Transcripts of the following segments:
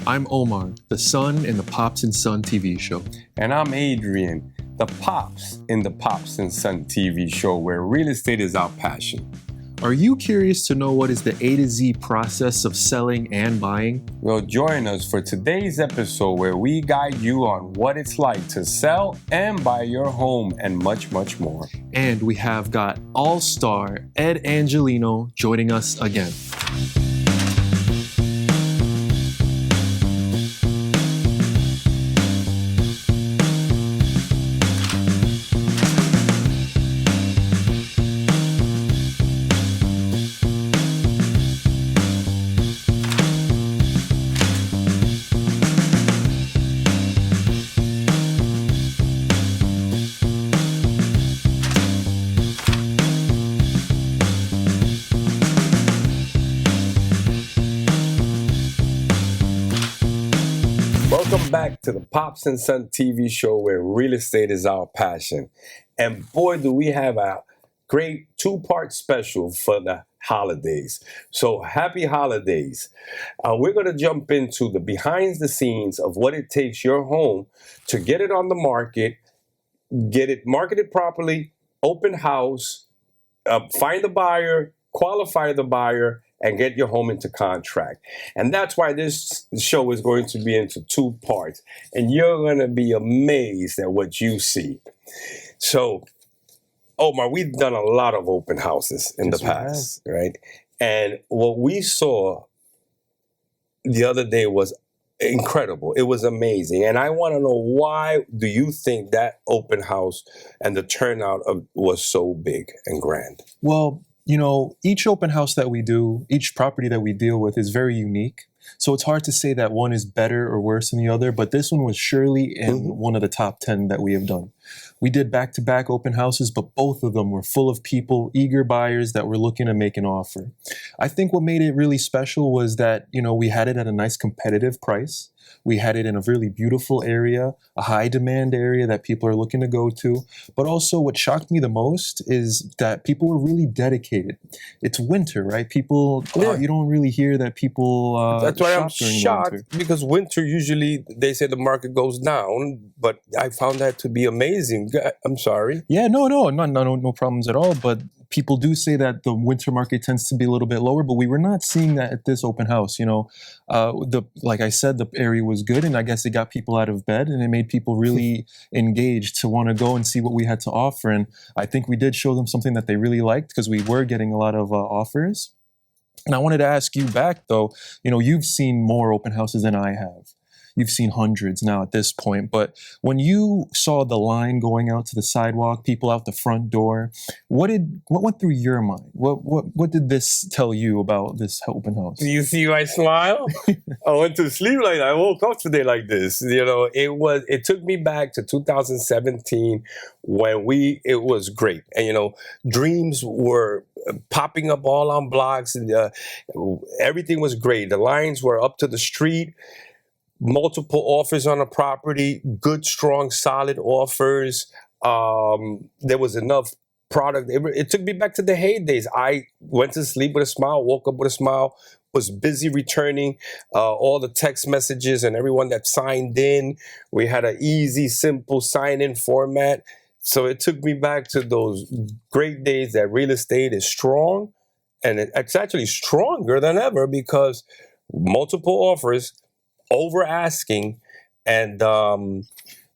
I'm Omar, the son in the Pops and Son TV show. And I'm Adrian, the Pops in the Pops and Son TV show, where real estate is our passion. Are you curious to know what is the A to Z process of selling and buying? Well, join us for today's episode where we guide you on what it's like to sell and buy your home and much, much more. And we have got all-star Ed Angelino joining us again. Welcome back to the Pops and Son TV show where real estate is our passion. And boy, do we have a great two-part special for the holidays. So happy holidays. We're going to jump into the behind the scenes of what it takes your home to get it on the market, get it marketed properly, open house, find the buyer, qualify the buyer, and get your home into contract. And that's why this show is going to be into two parts. And you're going to be amazed at what you see. So, Omar, we've done a lot of open houses in the past, right? And what we saw the other day was incredible. It was amazing. And I want to know, why do you think that open house and the turnout was so big and grand? Well, you know, each open house that we do, each property that we deal with is very unique. So it's hard to say that one is better or worse than the other, but this one was surely in one of the top 10 that we have done. We did back-to-back open houses, but both of them were full of people, eager buyers that were looking to make an offer. I think what made it really special was that, you know, we had it at a nice competitive price. We had it in a really beautiful area, a high demand area that people are looking to go to. But also what shocked me the most is that people were really dedicated. It's winter, right? People, you don't really hear that people That's why I'm shop during shocked, winter. because winter usually they say the market goes down, but I found that to be amazing. I'm sorry. Yeah, no problems at all. But people do say that the winter market tends to be a little bit lower, but we were not seeing that at this open house. You know, like I said, the area was good, and I guess it got people out of bed, and it made people really engaged to want to go and see what we had to offer. And I think we did show them something that they really liked, because we were getting a lot of offers. And I wanted to ask you back, though, you know, you've seen more open houses than I have. You've seen hundreds now at this point. But when you saw the line going out to the sidewalk, people out the front door, what went through your mind? What did this tell you about this open house? Do you see my smile? I went to sleep like that. I woke up today like this. You know, it took me back to 2017 when it was great. And, you know, dreams were popping up all on blocks, and everything was great. The lines were up to the street. Multiple offers on a property, good, strong, solid offers. There was enough product. It took me back to the heydays. I went to sleep with a smile, woke up with a smile, was busy returning all the text messages and everyone that signed in. We had an easy, simple sign-in format. So it took me back to those great days that real estate is strong. And it's actually stronger than ever, because multiple offers, over asking, and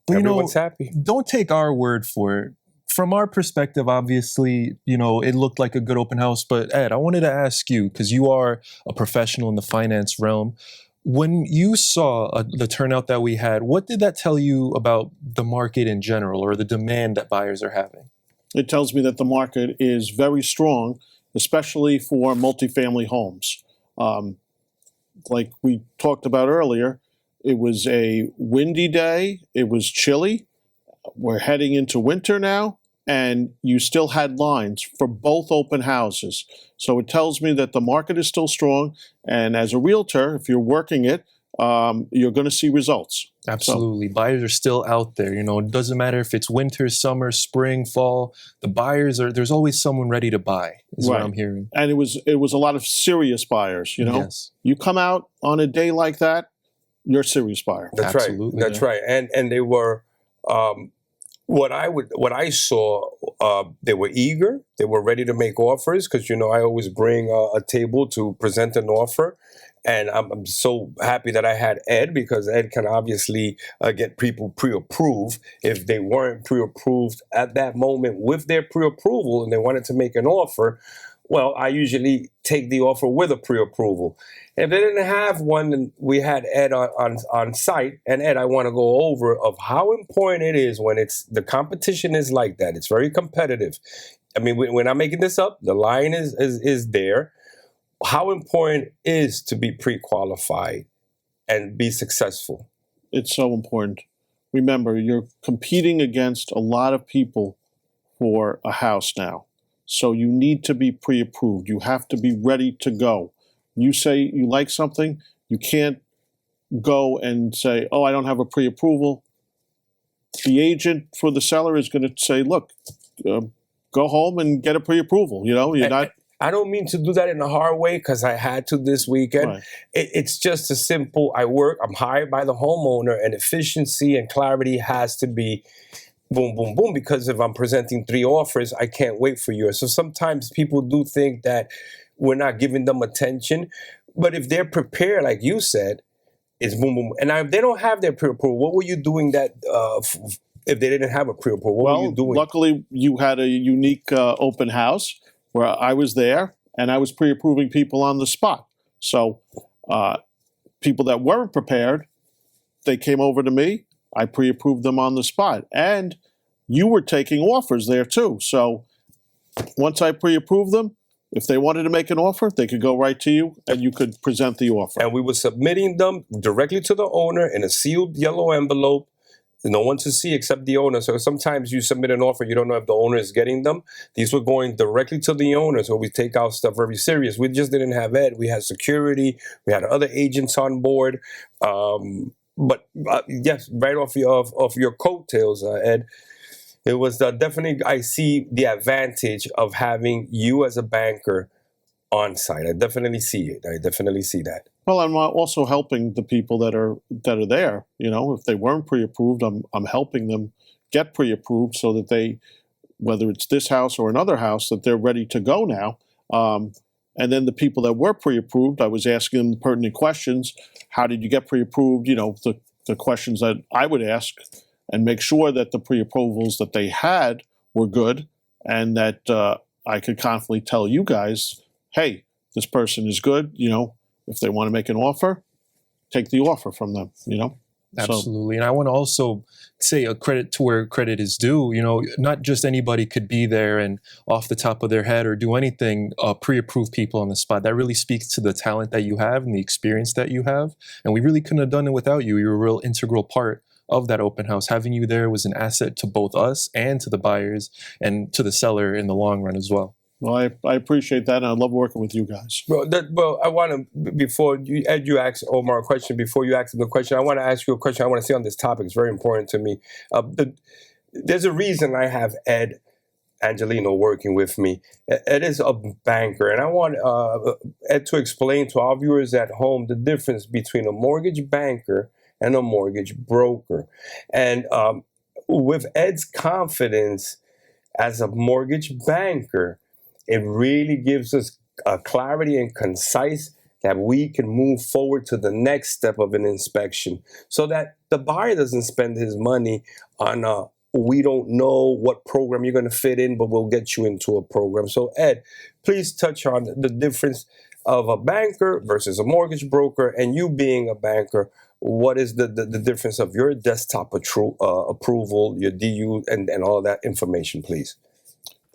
everyone's happy. Don't take our word for it. From our perspective, obviously, you know, it looked like a good open house. But Ed, I wanted to ask you, because you are a professional in the finance realm, when you saw the turnout that we had, what did that tell you about the market in general, or the demand that buyers are having? It tells me that the market is very strong, especially for multifamily homes. Like we talked about earlier, it was a windy day. It was chilly. We're heading into winter now, and you still had lines for both open houses. So it tells me that the market is still strong. And as a realtor, if you're working it, you're going to see results. Absolutely. Buyers are still out there. You know, it doesn't matter if it's winter, summer, spring, fall. The buyers are, there's always someone ready to buy, is what I'm hearing. And it was a lot of serious buyers, you know. Yes. You come out on a day like that, you're a serious buyer. That's Absolutely, right. That's yeah. right. And they were what I saw. They were eager. They were ready to make offers because I always bring a table to present an offer. And I'm so happy that I had Ed because Ed can obviously get people pre-approved if they weren't pre-approved at that moment with their pre-approval and they wanted to make an offer. Well, I usually take the offer with a pre-approval. If they didn't have one, then we had Ed on site. And Ed, I want to go over of how important it is when the competition is like that. It's very competitive. I mean, we're not making this up. The line is there. How important it is to be pre-qualified and be successful? It's so important. Remember, you're competing against a lot of people for a house now. So you need to be pre-approved. You have to be ready to go. You say you like something, you can't go and say, oh, I don't have a pre-approval. The agent for the seller is going to say, look, go home and get a pre-approval. You're not. I don't mean to do that in a hard way because I had to this weekend. Right. It's just a simple, I'm hired by the homeowner and efficiency and clarity has to be boom, boom, boom, because if I'm presenting 3 offers, I can't wait for yours. So sometimes people do think that we're not giving them attention. But if they're prepared, like you said, it's boom, boom. And if they don't have their pre-approval, what were you doing that if they didn't have a pre-approval? What were you doing? Luckily, you had a unique open house where I was there and I was pre-approving people on the spot. So people that weren't prepared, they came over to me. I pre-approved them on the spot. And you were taking offers there too. So once I pre-approved them, if they wanted to make an offer, they could go right to you and you could present the offer. And we were submitting them directly to the owner in a sealed yellow envelope. No one to see except the owner. So sometimes you submit an offer, you don't know if the owner is getting them. These were going directly to the owner. So we take our stuff very serious. We just didn't have Ed. We had security. We had other agents on board. But yes, right off your coattails, Ed, it was definitely, I see the advantage of having you as a banker on site. I definitely see it. I definitely see that. Well, I'm also helping the people that are there. If they weren't pre-approved, I'm helping them get pre-approved so that they, whether it's this house or another house, that they're ready to go now. And then the people that were pre-approved, I was asking them the pertinent questions. How did you get pre-approved? The questions that I would ask and make sure that the pre-approvals that they had were good and that I could confidently tell you guys, hey, this person is good. If they want to make an offer, take the offer from them, Absolutely. And I want to also say a credit to where credit is due. Not just anybody could be there and off the top of their head or do anything, pre-approve people on the spot. That really speaks to the talent that you have and the experience that you have. And we really couldn't have done it without you. You're a real integral part of that open house. Having you there was an asset to both us and to the buyers and to the seller in the long run as well. Well, I appreciate that, and I love working with you guys. Well, I want to, before you ask Omar a question, before you ask him the question, I want to ask you a question I want to say on this topic. It's very important to me. There's a reason I have Ed Angelino working with me. Ed is a banker, and I want Ed to explain to our viewers at home the difference between a mortgage banker and a mortgage broker. And with Ed's confidence as a mortgage banker, it really gives us clarity and concise that we can move forward to the next step of an inspection so that the buyer doesn't spend his money on we don't know what program you're going to fit in, but we'll get you into a program. So Ed, please touch on the difference of a banker versus a mortgage broker, and you being a banker, what is the difference of your desktop approval, your DU, and all that information, please?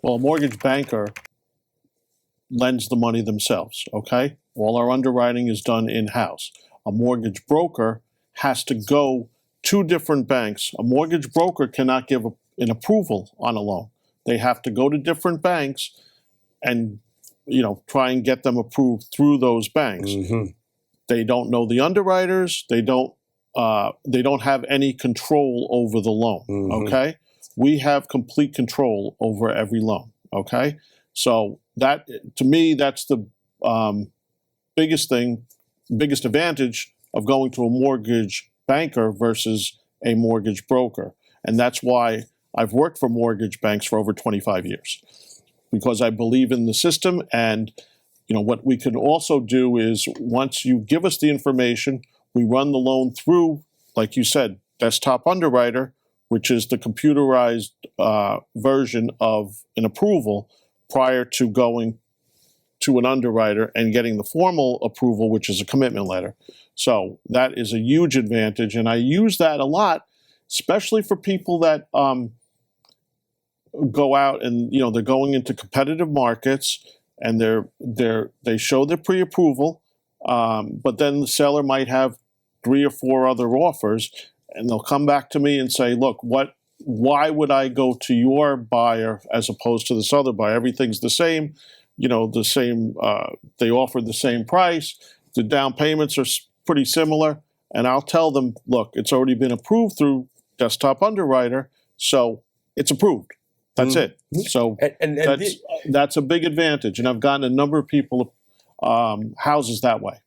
Well, a mortgage banker lends the money themselves, okay? All our underwriting is done in-house. A mortgage broker has to go to different banks. A mortgage broker cannot give an approval on a loan. They have to go to different banks and try and get them approved through those banks. Mm-hmm. They don't know the underwriters. They don't have any control over the loan, mm-hmm. Okay? We have complete control over every loan, okay? So that, to me, that's the biggest advantage of going to a mortgage banker versus a mortgage broker. And that's why I've worked for mortgage banks for over 25 years, because I believe in the system. And what we can also do is, once you give us the information, we run the loan through, like you said, Desktop Underwriter, which is the computerized version of an approval prior to going to an underwriter and getting the formal approval, which is a commitment letter. So that is a huge advantage, and I use that a lot, especially for people that go out and they're going into competitive markets, and they show their pre-approval, but then the seller might have 3 or 4 other offers, and they'll come back to me and say, look, why would I go to your buyer as opposed to this other buyer? Everything's the same, the same, they offer the same price, the down payments are pretty similar, and I'll tell them, look, it's already been approved through Desktop Underwriter, so it's approved. That's it. So that's a big advantage, and I've gotten a number of people houses that way.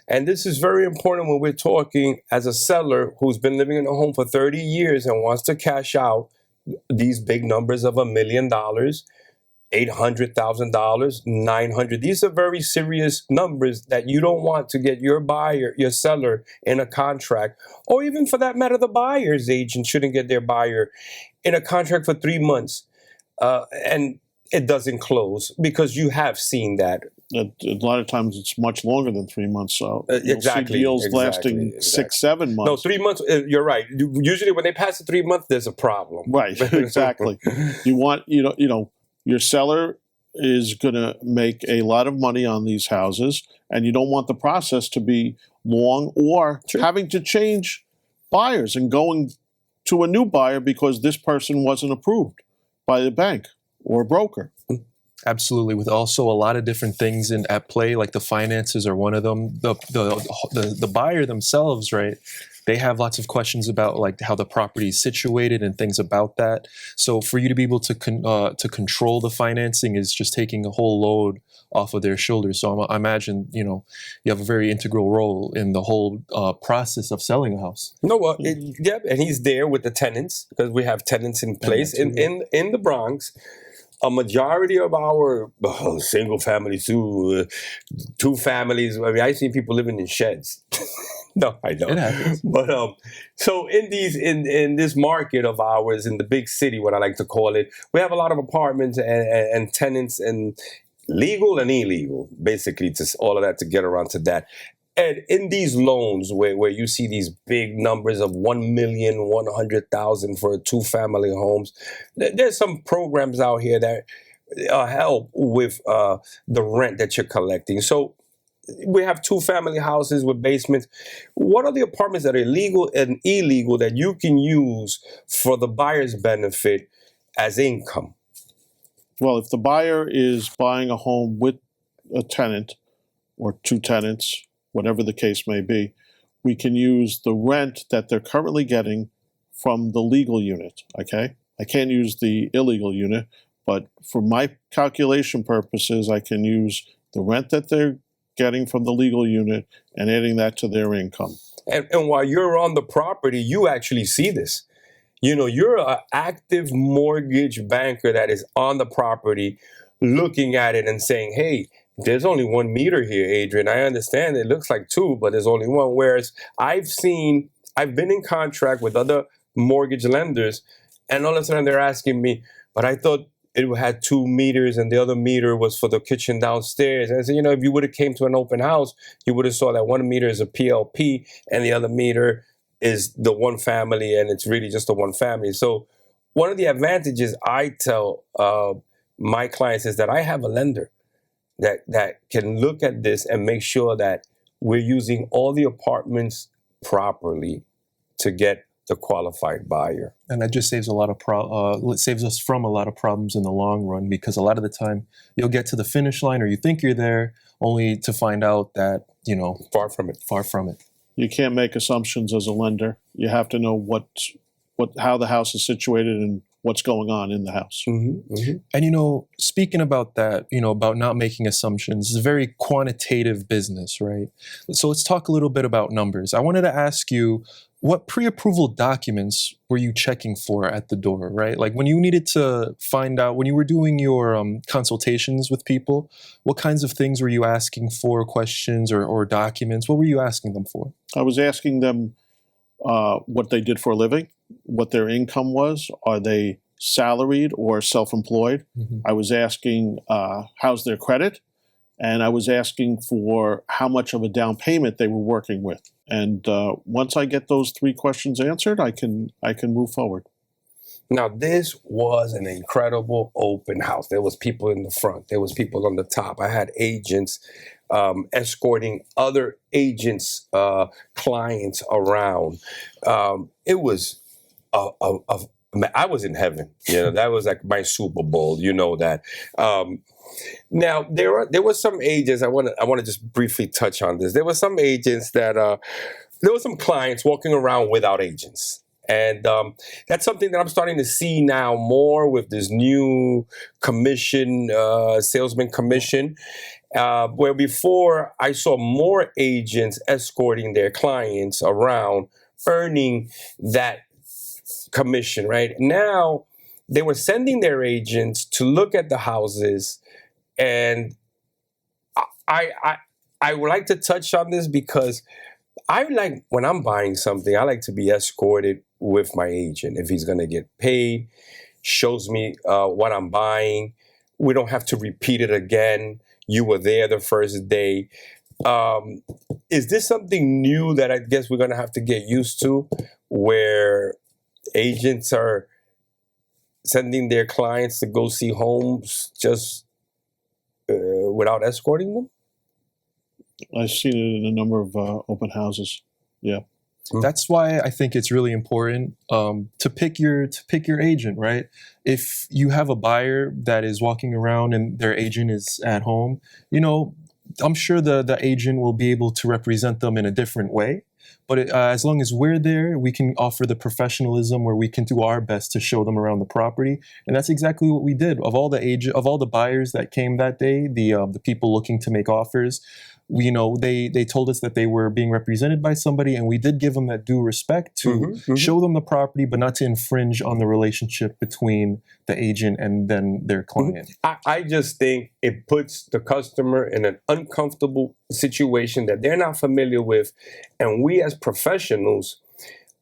And this is very important when we're talking as a seller who's been living in a home for 30 years and wants to cash out these big numbers of $1 million, $800,000, $900,000. These are very serious numbers that you don't want to get your buyer, your seller, in a contract, or even for that matter, the buyer's agent shouldn't get their buyer in a contract for 3 months, and it doesn't close, because you have seen that. A lot of times it's much longer than 3 months. So exactly, see deals lasting 6, 7 months. No, 3 months. You're right. Usually, when they pass the 3 months, there's a problem. Right. Exactly. You want your seller is going to make a lot of money on these houses, and you don't want the process to be long, or having to change buyers and going to a new buyer because this person wasn't approved by the bank or broker. Absolutely, with also a lot of different things at play, like the finances are one of them. The buyer themselves, right? They have lots of questions about like how the property is situated and things about that. So for you to be able to control the financing is just taking a whole load off of their shoulders. So I imagine you have a very integral role in the whole process of selling a house. No, well, and he's there with the tenants, because we have tenants in place in the Bronx. A majority of our single families, two families. I mean, I've seen people living in sheds. No, I don't. It happens. But so in this market of ours, in the big city, what I like to call it, we have a lot of apartments and tenants, and legal and illegal, basically, just all of that to get around to that. And in these loans where you see these big numbers of $1,100,000 for 2-family homes, there's some programs out here that help with the rent that you're collecting. So we have 2-family houses with basements. What are the apartments that are legal and illegal that you can use for the buyer's benefit as income? Well, if the buyer is buying a home with a tenant or 2 tenants, whatever the case may be, we can use the rent that they're currently getting from the legal unit, okay? I can't use the illegal unit, but for my calculation purposes, I can use the rent that they're getting from the legal unit and adding that to their income. And while you're on the property, you actually see this. You're an active mortgage banker that is on the property looking at it and saying, hey, there's only 1 meter here, Adrian. I understand it looks like 2, but there's only 1. Whereas I've been in contract with other mortgage lenders, and all of a sudden they're asking me, but I thought it had 2 meters and the other meter was for the kitchen downstairs. And I said, if you would have came to an open house, you would have saw that 1 meter is a PLP and the other meter is the 1 family, and it's really just the 1 family. So one of the advantages I tell my clients is that I have a lender that can look at this and make sure that we're using all the apartments properly to get the qualified buyer. And that just saves saves us from a lot of problems in the long run, because a lot of the time you'll get to the finish line, or you think you're there, only to find out that far from it. You can't make assumptions as a lender. You have to know how the house is situated and what's going on in the house. And, speaking about that, about not making assumptions, it's a very quantitative business, right? So let's talk a little bit about numbers. I wanted to ask you, what pre-approval documents were you checking for at the door, right? Like when you needed to find out, when you were doing your consultations with people, what kinds of things were you asking for, questions or documents? What were you asking them for? I was asking them what they did for a living, what their income was. Are they salaried or self-employed? I was asking how's their credit, and I was asking for how much of a down payment they were working with. And once I get those 3 questions answered, I can move forward. Now, this was an incredible open house. There was people in the front. There was people on the top. I had agents escorting other agents' clients around. It was I was in heaven. That was like my Super Bowl. You know that. Now there were some agents. I want to just briefly touch on this. There were some agents that there were some clients walking around without agents. And that's something that I'm starting to see now more with this new commission, salesman commission, where before I saw more agents escorting their clients around, earning that commission, right? Now they were sending their agents to look at the houses, and I would like to touch on this because I like, when I'm buying something, I like to be escorted with my agent. If he's going to get paid, shows me what I'm buying. We don't have to repeat it again. You were there the first day. Is this something new that I guess we're going to have to get used to, where agents are sending their clients to go see homes just without escorting them? I've seen it in a number of open houses. Yeah. That's why I think it's really important to pick your agent, right? If you have a buyer that is walking around and their agent is at home, I'm sure the agent will be able to represent them in a different way. But as long as we're there, we can offer the professionalism where we can do our best to show them around the property, and that's exactly what we did. Of all the buyers that came that day, the people looking to make offers, they told us that they were being represented by somebody, and we did give them that due respect to show them the property, but not to infringe on the relationship between the agent and then their client. I just think it puts the customer in an uncomfortable situation that they're not familiar with, and we as professionals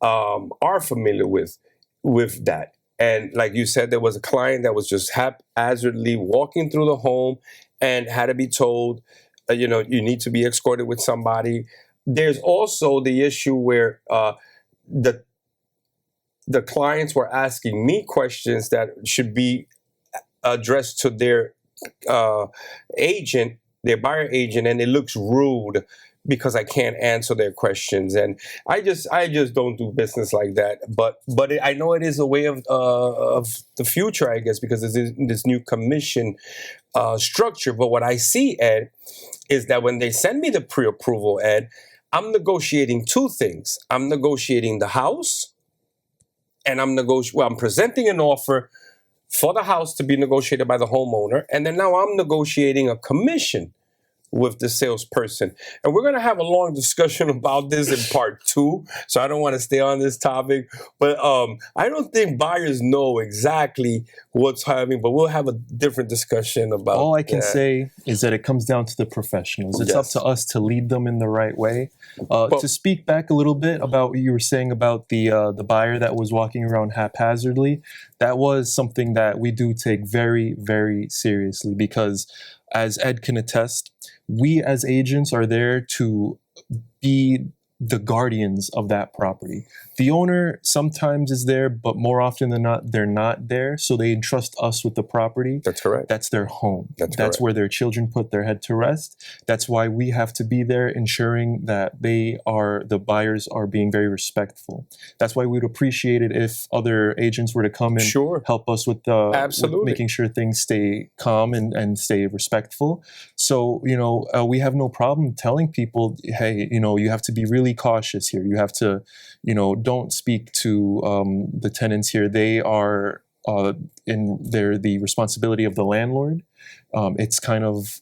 are familiar with that. And like you said, there was a client that was just haphazardly walking through the home and had to be told, you need to be escorted with somebody. There's also the issue where the clients were asking me questions that should be addressed to their agent, their buyer agent, and it looks rude because I can't answer their questions. And I just don't do business like that. But I know it is a way of the future, I guess, because there's this new commission structure. But what I see, Ed, is that when they send me the pre-approval, Ed, I'm negotiating 2 things. I'm negotiating the house, and I'm presenting an offer for the house to be negotiated by the homeowner, and then now I'm negotiating a commission with the salesperson. And we're going to have a long discussion about this in part 2, so I don't want to stay on this topic. But I don't think buyers know exactly what's happening, but we'll have a different discussion about All I can say is that it comes down to the professionals. It's up to us to lead them in the right way. To speak back a little bit about what you were saying about the buyer that was walking around haphazardly, that was something that we do take very, very seriously, because as Ed can attest, we as agents are there to be the guardians of that property. The owner sometimes is there, but more often than not, they're not there. So they entrust us with the property. That's correct. That's their home. That's where their children put their head to rest. That's why we have to be there, ensuring that the buyers are being very respectful. That's why we would appreciate it if other agents were to come and help us with making sure things stay calm and stay respectful. So, we have no problem telling people, hey, you have to be really cautious here. You have to, don't speak to the tenants here. They are they're the responsibility of the landlord. It's kind of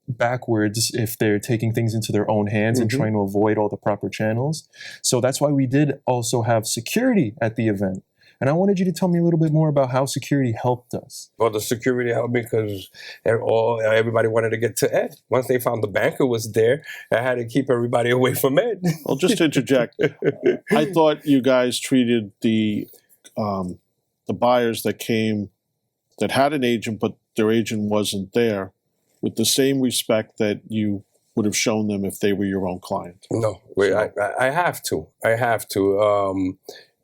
backwards if they're taking things into their own hands and trying to avoid all the proper channels. So that's why we did also have security at the event. And I wanted you to tell me a little bit more about how security helped us. Well, the security helped me because everybody wanted to get to Ed. Once they found the banker was there, I had to keep everybody away from Ed. Well, just to interject, I thought you guys treated the buyers that came that had an agent, but their agent wasn't there, with the same respect that you would have shown them if they were your own client. No, wait, I have to. I have to.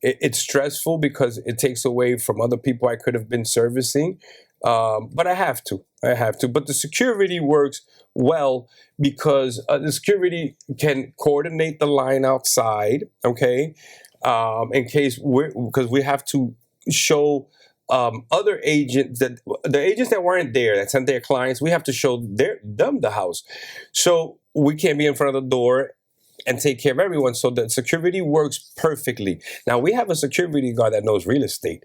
It's stressful because it takes away from other people I could have been servicing. But I have to. But the security works well because the security can coordinate the line outside, okay? In case because we have to show other agents, that the agents that weren't there, that sent their clients, we have to show them the house. So we can't be in front of the door and take care of everyone. So the security works perfectly. Now we have a security guard that knows real estate.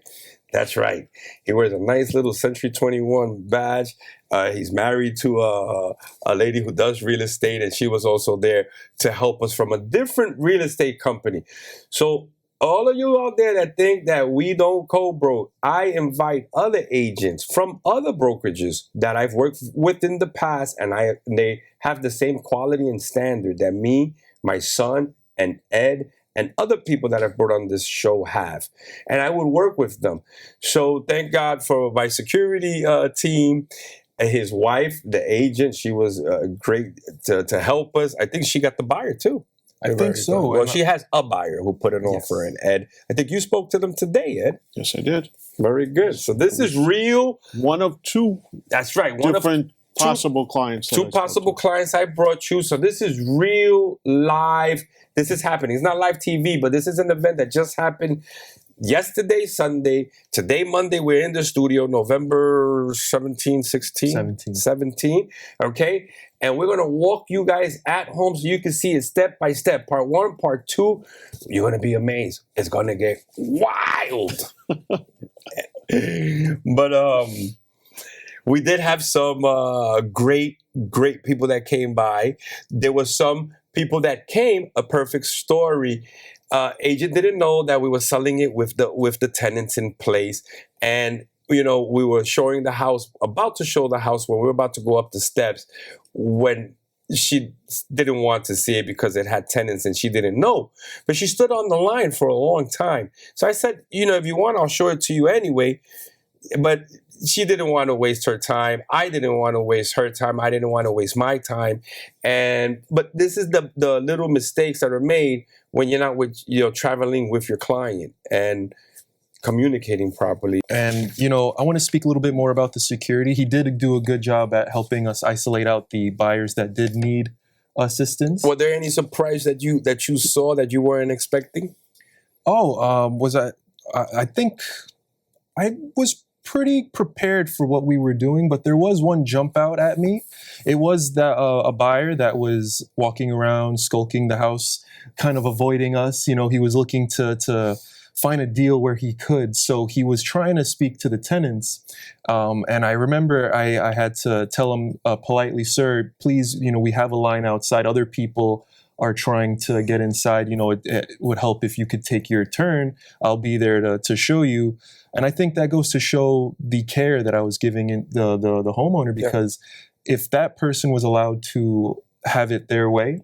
That's right. He wears a nice little Century 21 badge. He's married to a lady who does real estate, and she was also there to help us from a different real estate company. So all of you out there that think that we don't co-broke, I invite other agents from other brokerages that I've worked with in the past, and they have the same quality and standard that me, my son, and Ed, and other people that I've brought on this show have. And I would work with them. So thank God for my security team. His wife, the agent, she was great to help us. I think she got the buyer too. I think so. Well, she has a buyer who put an offer in, Ed. I think you spoke to them today, Ed. Yes, I did. Very good. So this is real. One of two. That's right. Different possible clients. Two possible clients I brought you. So this is real live. This is happening. It's not live TV, but this is an event that just happened yesterday, Sunday. Today, Monday, we're in the studio, November 17, 16? 17. Okay? And we're going to walk you guys at home so you can see it step by step. Part 1, part 2. You're going to be amazed. It's going to get wild. But we did have some great people that came by. There was some people that came, a perfect story. Agent didn't know that we were selling it with the tenants in place. And you know, we were showing the house, about to show the house when we were about to go up the steps, when she didn't want to see it because it had tenants and she didn't know. But she stood on the line for a long time. So I said, you know, if you want, I'll show it to you anyway. But she didn't want to waste her time. I didn't want to waste her time. I didn't want to waste my time. But this is the little mistakes that are made when you're not traveling with your client and communicating properly. And, you know, I want to speak a little bit more about the security. He did do a good job at helping us isolate out the buyers that did need assistance. Were there any surprise that you saw that you weren't expecting? I think I was pretty prepared for what we were doing, but there was one jump out at me. It was that a buyer that was walking around, skulking the house, kind of avoiding us. You know, he was looking to find a deal where he could. So he was trying to speak to the tenants. And I remember I had to tell him politely, sir, please, you know, we have a line outside. Other people are trying to get inside. You know, it would help if you could take your turn. I'll be there to show you. And I think that goes to show the care that I was giving the homeowner, because if that person was allowed to have it their way,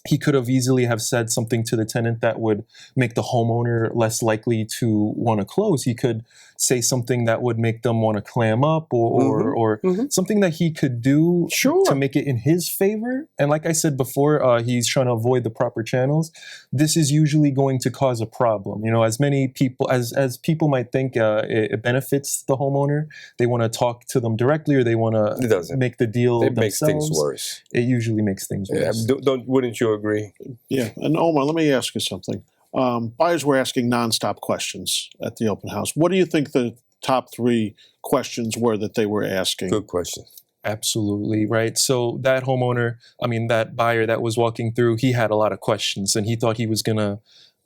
he could have easily have said something to the tenant that would make the homeowner less likely to want to close. He could say something that would make them want to clam up, or something that he could do to make it in his favor. And like I said before, he's trying to avoid the proper channels. This is usually going to cause a problem. You know, as many people, as people might think it benefits the homeowner, they want to talk to them directly, or they want to make the deal themselves. It makes things worse. It usually makes things worse. Wouldn't you agree? Yeah. And Omar, let me ask you something. Buyers were asking nonstop questions at the open house. What do you think the top 3 questions were that they were asking? Good question. Absolutely, right? So that homeowner, that buyer that was walking through, he had a lot of questions, and he thought he was going to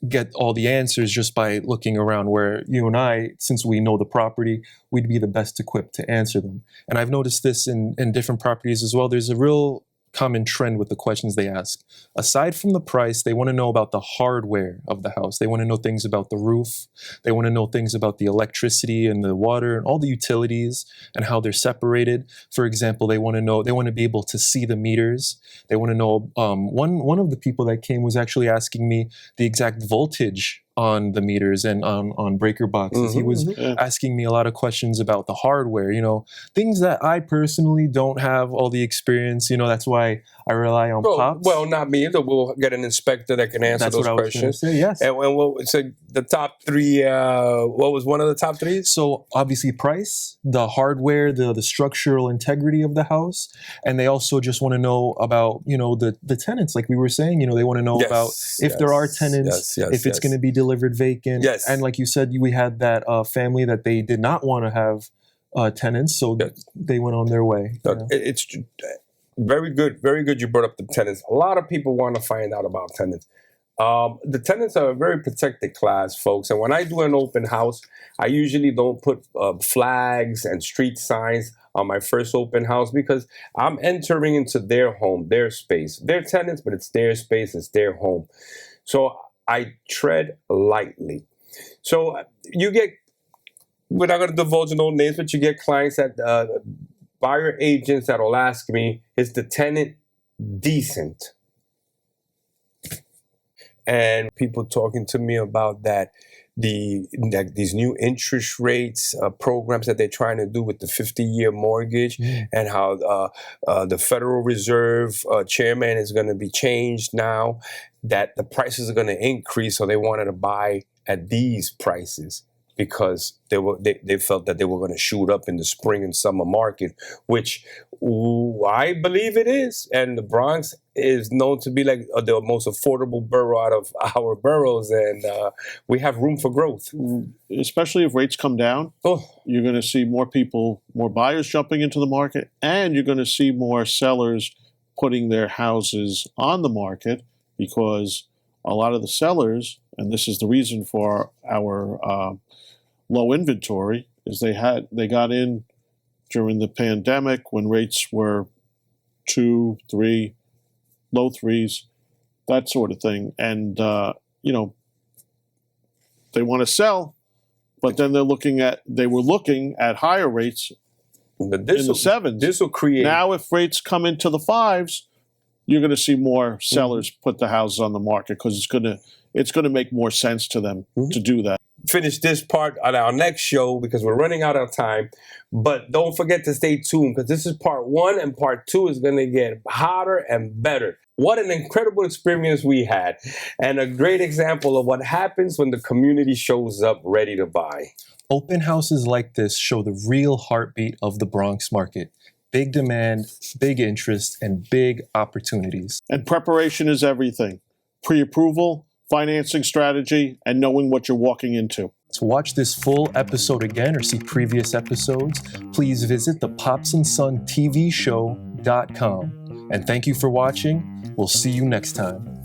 get all the answers just by looking around, where you and I, since we know the property, we'd be the best equipped to answer them. And I've noticed this in different properties as well. There's a real common trend with the questions they ask. Aside from the price, they want to know about the hardware of the house. They want to know things about the roof. They want to know things about the electricity and the water and all the utilities and how they're separated. For example, they want to be able to see the meters. They want to know, one of the people that came was actually asking me the exact voltage on the meters and on breaker boxes. He was asking me a lot of questions about the hardware, things that I personally don't have all the experience. That's why I rely on Pops. Well, not me either. We'll get an inspector that can answer those questions. Say, yes. And so the top three, what was one of the top three? So obviously price, the hardware, the structural integrity of the house. And they also just want to know about, the tenants, like we were saying, they want to know about if there are tenants, if it's going to be delivered vacant. Yes. And like you said, we had that family that they did not want to have tenants, so they went on their way. It's very good. Very good you brought up the tenants. A lot of people want to find out about tenants. The tenants are a very protected class, folks. And when I do an open house, I usually don't put flags and street signs on my first open house because I'm entering into their home, their space. They're tenants, but it's their space, it's their home. So I tread lightly. So you get, we're not going to divulge no names, but you get clients that, buyer agents that will ask me, is the tenant decent? And people talking to me about that, these new interest rates programs that they're trying to do with the 50-year mortgage, and how the Federal Reserve chairman is going to be changed now, that the prices are going to increase, so they wanted to buy at these prices because they felt that they were going to shoot up in the spring and summer market, which I believe it is. And the Bronx is known to be like the most affordable borough out of our boroughs, and we have room for growth. Especially if rates come down, you're going to see more buyers jumping into the market, and you're going to see more sellers putting their houses on the market, because a lot of the sellers, and this is the reason for our low inventory, is they got in during the pandemic when rates were 2, 3, low 3s, that sort of thing. And, they want to sell, but then they were looking at higher rates in the 7s. This will create. Now, if rates come into the 5s, you're going to see more sellers put the houses on the market, because it's going to make more sense to them to do that. Finish this part on our next show because we're running out of time. But don't forget to stay tuned, because this is part 1 and part 2 is going to get hotter and better. What an incredible experience we had, and a great example of what happens when the community shows up ready to buy. Open houses like this show the real heartbeat of the Bronx market. Big demand, big interest, and big opportunities. And preparation is everything. Pre-approval, financing strategy, and knowing what you're walking into. To watch this full episode again or see previous episodes, please visit the popsandsonTVshow.com. And thank you for watching. We'll see you next time.